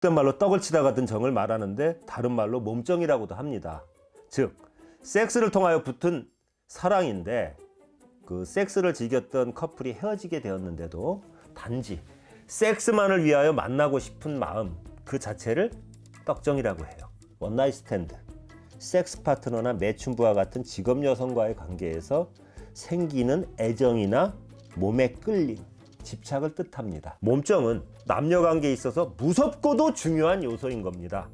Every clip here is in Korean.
속된 말로 떡을 치다가 든 정을 말하는데 다른 말로 몸정이라고도 합니다. 즉 섹스를 통하여 붙은 사랑인데 그 섹스를 즐겼던 커플이 헤어지게 되었는데도 단지 섹스만을 위하여 만나고 싶은 마음 그 자체를 떡정이라고 해요. 원나잇 스탠드, 섹스 파트너나 매춘부와 같은 직업 여성과의 관계에서 생기는 애정이나 몸의 끌림, 집착을 뜻합니다. 몸정은 남녀 관계에 있어서 무섭고도 중요한 요소인 겁니다.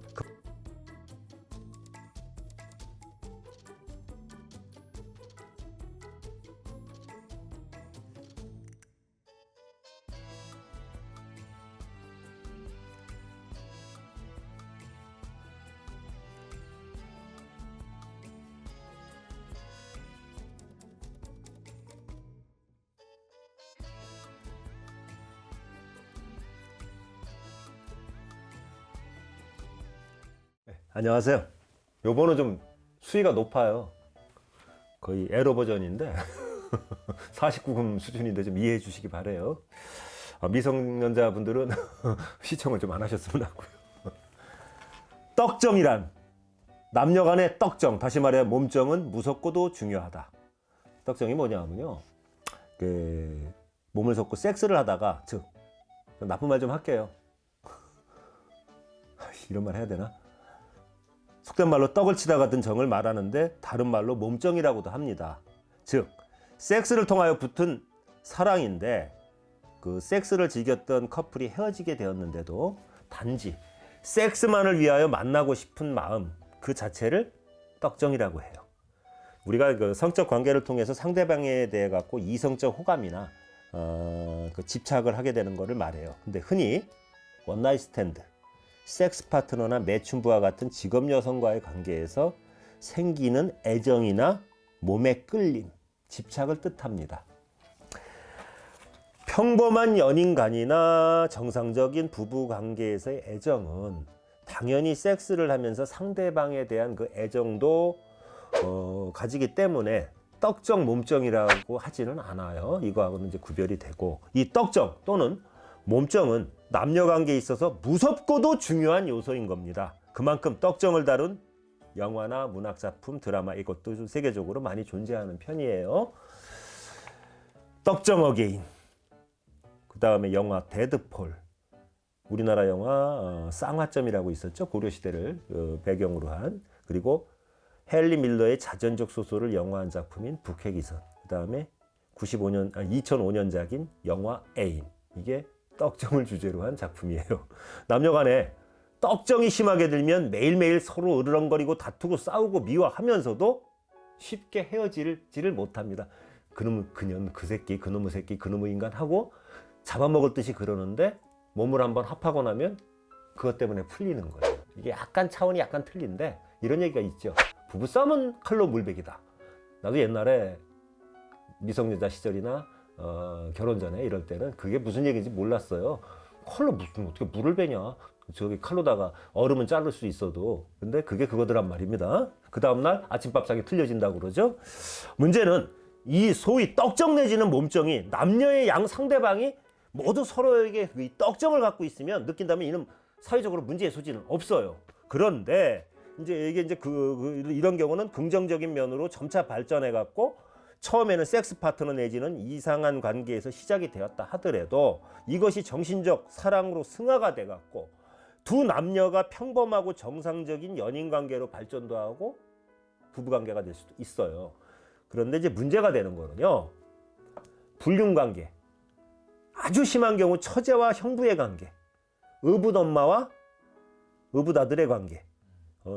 안녕하세요. 요번은 좀 수위가 높아요. 거의 에러 버전인데 49금 수준인데 좀 이해해 주시기 바래요. 미성년자분들은 시청을 좀 안 하셨으면 하고요. 떡정이란 남녀 간의 떡정, 다시 말해 몸정은 무섭고도 중요하다. 떡정이 뭐냐면요, 몸을 섞고 섹스를 하다가, 즉 나쁜 말 좀 할게요. 이런 말 해야 되나? 속된 말로 떡을 치다가 든 정을 말하는데 다른 말로 몸정이라고도 합니다. 즉 섹스를 통하여 붙은 사랑인데 그 섹스를 즐겼던 커플이 헤어지게 되었는데도 단지 섹스만을 위하여 만나고 싶은 마음 그 자체를 떡정이라고 해요. 우리가 그 성적 관계를 통해서 상대방에 대해 갖고 이성적 호감이나 그 집착을 하게 되는 것을 말해요. 근데 흔히 원나잇 스탠드, 섹스 파트너나 매춘부와 같은 직업 여성과의 관계에서 생기는 애정이나 몸의 끌림, 집착을 뜻합니다. 평범한 연인 간이나 정상적인 부부 관계에서의 애정은 당연히 섹스를 하면서 상대방에 대한 그 애정도 가지기 때문에 떡정, 몸정이라고 하지는 않아요. 이거하고는 이제 구별이 되고, 이 떡정 또는 몸정은 남녀 관계에 있어서 무섭고도 중요한 요소인 겁니다. 그만큼 떡정을 다룬 영화나 문학작품, 드라마 이것도 좀 세계적으로 많이 존재하는 편이에요. 떡정 어게인, 그 다음에 영화 데드폴, 우리나라 영화 쌍화점이라고 있었죠. 고려시대를 배경으로 한, 그리고 헨리 밀러의 자전적 소설을 영화한 작품인 북해기선, 그 다음에 2005년작인 영화 애인, 이게 떡정을 주제로 한 작품이에요. 남녀 간에 떡정이 심하게 들면 매일매일 서로 으르렁거리고 다투고 싸우고 미워하면서도 쉽게 헤어지지를 못합니다. 그놈의 그년, 그 새끼, 그놈의 새끼, 그놈의 인간 하고 잡아먹을 듯이 그러는데 몸을 한번 합하고 나면 그것 때문에 풀리는 거예요. 이게 약간 차원이 약간 틀린데 이런 얘기가 있죠. 부부싸움은 칼로 물베기다. 나도 옛날에 미성년자 시절이나 결혼 전에 이럴 때는 그게 무슨 얘기인지 몰랐어요. 칼로 무슨 어떻게 물을 베냐? 저기 칼로다가 얼음은 자를 수 있어도. 근데 그게 그거더란 말입니다. 그 다음날 아침밥상이 틀려진다고 그러죠. 문제는 이 소위 떡정 내지는 몸정이 남녀의 양 상대방이 모두 서로에게 이 떡정을 갖고 있으면 느낀다면 이는 사회적으로 문제의 소지는 없어요. 그런데 이게 이런 경우는 긍정적인 면으로 점차 발전해 갖고 처음에는 섹스 파트너 내지는 이상한 관계에서 시작이 되었다 하더라도 이것이 정신적 사랑으로 승화가 돼 갖고 두 남녀가 평범하고 정상적인 연인 관계로 발전도 하고 부부 관계가 될 수도 있어요. 그런데 이제 문제가 되는 거는요, 불륜 관계, 아주 심한 경우 처제와 형부의 관계, 의붓 엄마와 의붓 아들의 관계,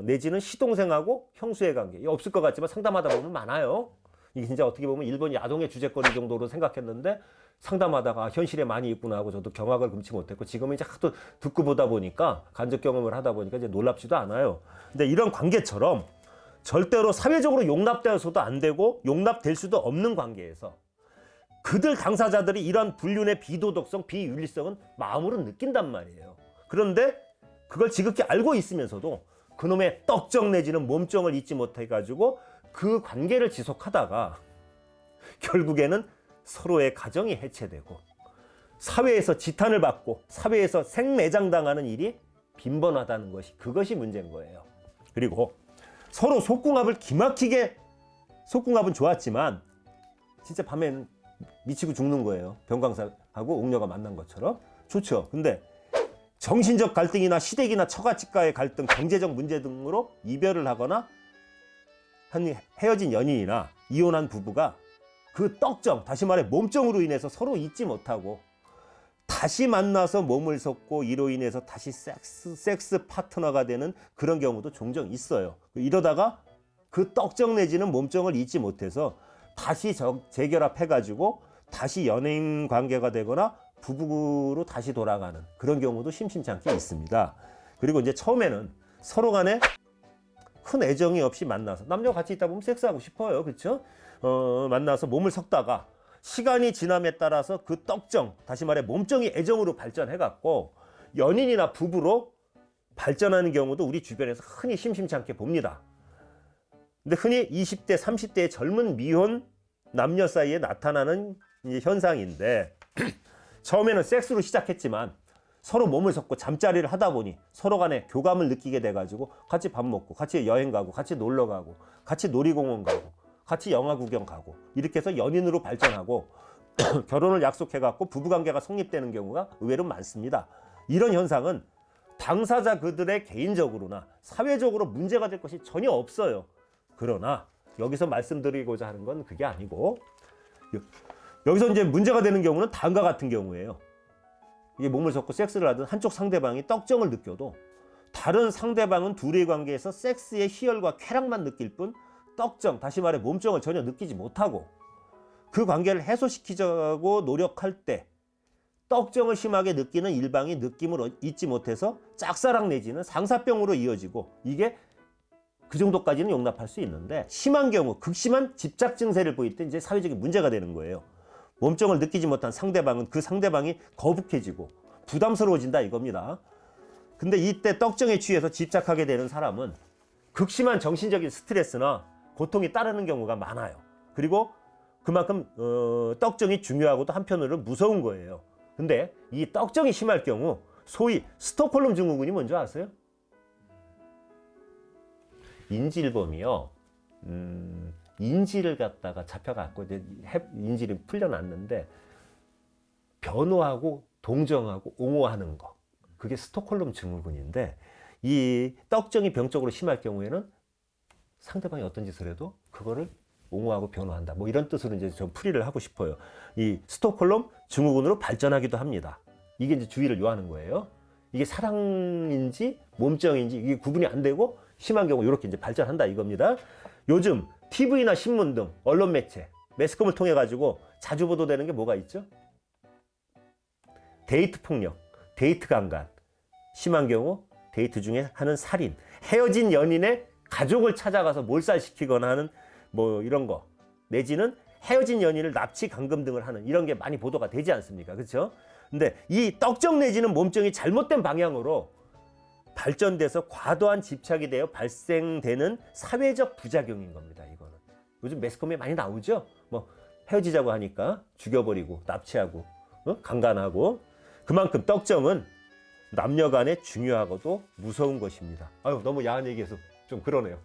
내지는 시동생하고 형수의 관계. 없을 것 같지만 상담하다 보면 많아요. 이게 진짜 어떻게 보면 일본 야동의 주제거리 정도로 생각했는데 상담하다가 현실에 많이 있구나 하고 저도 경악을 금치 못했고, 지금은 이제 하도 듣고 보다 보니까 간접 경험을 하다 보니까 이제 놀랍지도 않아요. 근데 이런 관계처럼 절대로 사회적으로 용납되어서도 안 되고 용납될 수도 없는 관계에서 그들 당사자들이 이런 불륜의 비도덕성, 비윤리성은 마음으로 느낀단 말이에요. 그런데 그걸 지극히 알고 있으면서도 그놈의 떡정 내지는 몸정을 잊지 못해가지고 그 관계를 지속하다가 결국에는 서로의 가정이 해체되고 사회에서 지탄을 받고 사회에서 생매장당하는 일이 빈번하다는 것이 그것이 문제인 거예요. 그리고 서로 속궁합을 기막히게 속궁합은 좋았지만 진짜 밤엔 미치고 죽는 거예요. 병광사하고 옥녀가 만난 것처럼 좋죠. 근데 정신적 갈등이나 시댁이나 처가집과의 갈등, 경제적 문제 등으로 이별을 하거나 한 헤어진 연인이나 이혼한 부부가 그 떡정, 다시 말해 몸정으로 인해서 서로 잊지 못하고 다시 만나서 몸을 섞고 이로 인해서 다시 섹스 파트너가 되는 그런 경우도 종종 있어요. 이러다가 그 떡정 내지는 몸정을 잊지 못해서 다시 재결합해가지고 다시 연인 관계가 되거나 부부로 다시 돌아가는 그런 경우도 심심찮게 있습니다. 그리고 이제 처음에는 서로 간에 큰 애정이 없이 만나서 남녀가 같이 있다 보면 섹스하고 싶어요. 그렇죠? 만나서 몸을 섞다가 시간이 지남에 따라서 그 떡정, 다시 말해 몸정이 애정으로 발전해갖고 연인이나 부부로 발전하는 경우도 우리 주변에서 흔히 심심찮게 봅니다. 근데 흔히 20대, 30대의 젊은 미혼 남녀 사이에 나타나는 현상인데 처음에는 섹스로 시작했지만 서로 몸을 섞고 잠자리를 하다 보니 서로 간에 교감을 느끼게 돼가지고 같이 밥 먹고 같이 여행 가고 같이 놀러 가고 같이 놀이공원 가고 같이 영화 구경 가고 이렇게 해서 연인으로 발전하고 결혼을 약속해갖고 부부관계가 성립되는 경우가 의외로 많습니다. 이런 현상은 당사자 그들의 개인적으로나 사회적으로 문제가 될 것이 전혀 없어요. 그러나 여기서 말씀드리고자 하는 건 그게 아니고 여기서 이제 문제가 되는 경우는 다음과 같은 경우예요. 이게 몸을 섞고 섹스를 하든 한쪽 상대방이 떡정을 느껴도 다른 상대방은 둘의 관계에서 섹스의 희열과 쾌락만 느낄 뿐 떡정, 다시 말해 몸정을 전혀 느끼지 못하고 그 관계를 해소시키자고 노력할 때 떡정을 심하게 느끼는 일방이 느낌을 잊지 못해서 짝사랑 내지는 상사병으로 이어지고 이게 그 정도까지는 용납할 수 있는데 심한 경우 극심한 집착 증세를 보일 때 이제 사회적인 문제가 되는 거예요. 몸정을 느끼지 못한 상대방은 그 상대방이 거북해지고 부담스러워진다 이겁니다. 근데 이때 떡정에 취해서 집착하게 되는 사람은 극심한 정신적인 스트레스나 고통이 따르는 경우가 많아요. 그리고 그만큼 떡정이 중요하고도 한편으로는 무서운 거예요. 근데 이 떡정이 심할 경우 소위 스톡홀름 증후군이 뭔지 아세요? 인질범이요. 인질을 갖다가 잡혀갖고 인질이 풀려났는데 변호하고 동정하고 옹호하는 거. 그게 스톡홀름 증후군인데 이 떡정이 병적으로 심할 경우에는 상대방이 어떤 짓을 해도 그거를 옹호하고 변호한다. 뭐 이런 뜻으로 이제 좀 풀이를 하고 싶어요. 이 스톡홀름 증후군으로 발전하기도 합니다. 이게 이제 주의를 요하는 거예요. 이게 사랑인지 몸정인지 이게 구분이 안 되고 심한 경우 이렇게 이제 발전한다 이겁니다. 요즘 TV나 신문 등 언론 매체, 매스컴을 통해 가지고 자주 보도되는 게 뭐가 있죠? 데이트 폭력, 데이트 강간, 심한 경우 데이트 중에 하는 살인, 헤어진 연인의 가족을 찾아가서 몰살시키거나 하는 뭐 이런 거, 내지는 헤어진 연인을 납치, 감금 등을 하는 이런 게 많이 보도가 되지 않습니까? 그렇죠? 근데 이 떡정 내지는 몸정이 잘못된 방향으로 발전돼서 과도한 집착이 되어 발생되는 사회적 부작용인 겁니다. 이거는 요즘 매스컴에 많이 나오죠. 뭐 헤어지자고 하니까 죽여버리고 납치하고 강간하고 그만큼 떡정은 남녀간에 중요하고도 무서운 것입니다. 아유 너무 야한 얘기해서 좀 그러네요.